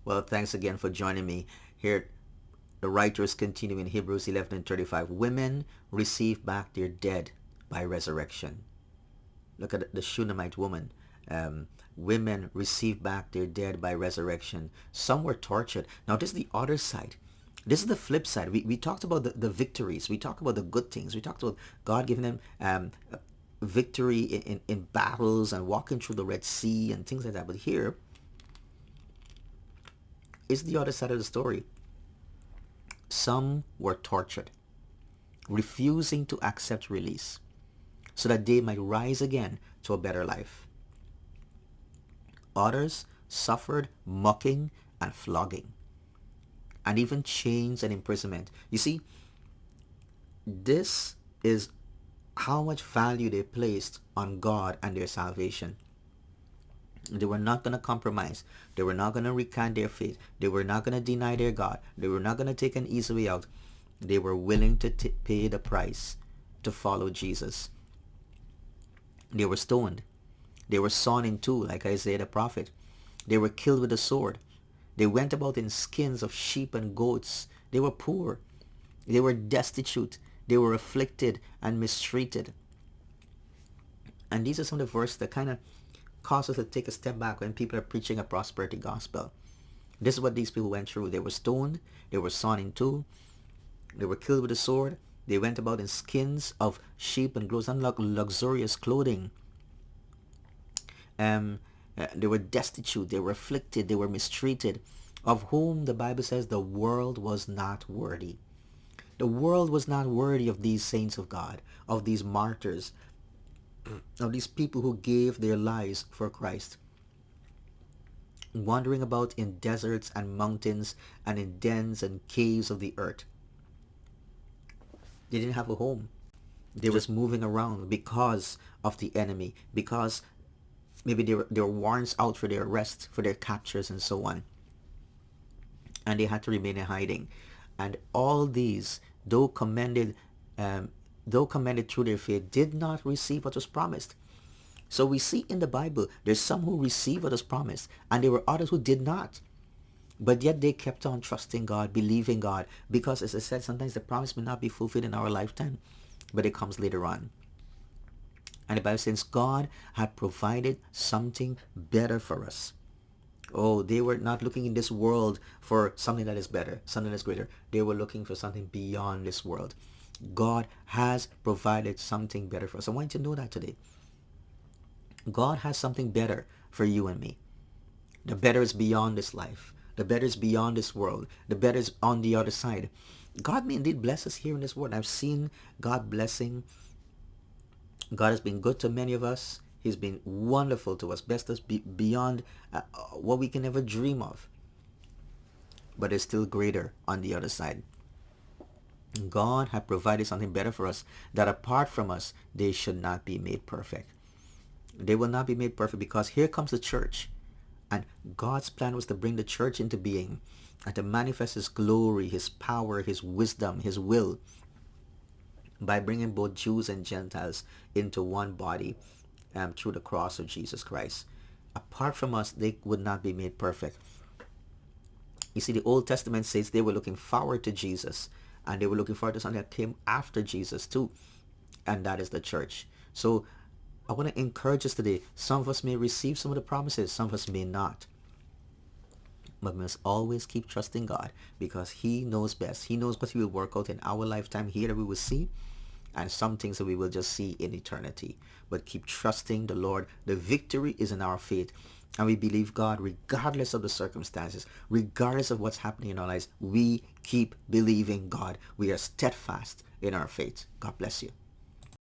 Well, thanks again for joining me. Here, the writers continue in Hebrews 11 and 35. Women receive back their dead by resurrection. Look at the Shunammite woman. Women receive back their dead by resurrection. Some were tortured. Now, this is the other side. This is the flip side. We talked about the victories. We talked about the good things. We talked about God giving them victory in battles and walking through the Red Sea and things like that. But here is the other side of the story. Some were tortured, refusing to accept release so that they might rise again to a better life. Others suffered mocking and flogging, and even chains and imprisonment. You see, this is how much value they placed on God and their salvation. They were not going to compromise. They were not going to recant their faith. They were not going to deny their God. They were not going to take an easy way out. They were willing to pay the price to follow Jesus. They were stoned. They were sawn in two, like Isaiah the prophet. They were killed with a sword. They went about in skins of sheep and goats. They were poor. They were destitute. They were afflicted and mistreated. And these are some of the verses that kind of cause us to take a step back when people are preaching a prosperity gospel. This is what these people went through. They were stoned. They were sawn in two. They were killed with a sword. They went about in skins of sheep and goats, unlike luxurious clothing. They were destitute. They were afflicted. They were mistreated, of whom the Bible says the world was not worthy. The world was not worthy of these saints of God, of these martyrs, of these people who gave their lives for Christ, wandering about in deserts and mountains and in dens and caves of the earth. They didn't have a home. They were just moving around because of the enemy, because maybe there were warrants out for their arrest, for their captures and so on. And they had to remain in hiding. And all these, though commended through their faith, did not receive what was promised. So we see in the Bible, there's some who received what was promised, and there were others who did not. But yet they kept on trusting God, believing God, because as I said, sometimes the promise may not be fulfilled in our lifetime, but it comes later on. And the Bible says God had provided something better for us. Oh, they were not looking in this world for something that is better, something that's greater. They were looking for something beyond this world. God has provided something better for us. I want you to know that today. God has something better for you and me. The better is beyond this life. The better is beyond this world. The better is on the other side. God may indeed bless us here in this world. I've seen God blessing. God has been good to many of us. He's been wonderful to us, blessed us beyond what we can ever dream of. But it's still greater on the other side. God had provided something better for us, that apart from us, they should not be made perfect. They will not be made perfect, because here comes the church. And God's plan was to bring the church into being and to manifest His glory, His power, His wisdom, His will, by bringing both Jews and Gentiles into one body through the cross of Jesus Christ. Apart from us, they would not be made perfect. You see, the Old Testament says they were looking forward to Jesus, and they were looking forward to something that came after Jesus too, and that is the church. So I want to encourage us today. Some of us may receive some of the promises, some of us may not. But we must always keep trusting God, because He knows best. He knows what He will work out in our lifetime here that we will see, and some things that we will just see in eternity. But keep trusting the Lord. The victory is in our faith. And we believe God regardless of the circumstances, regardless of what's happening in our lives. We keep believing God. We are steadfast in our faith. God bless you.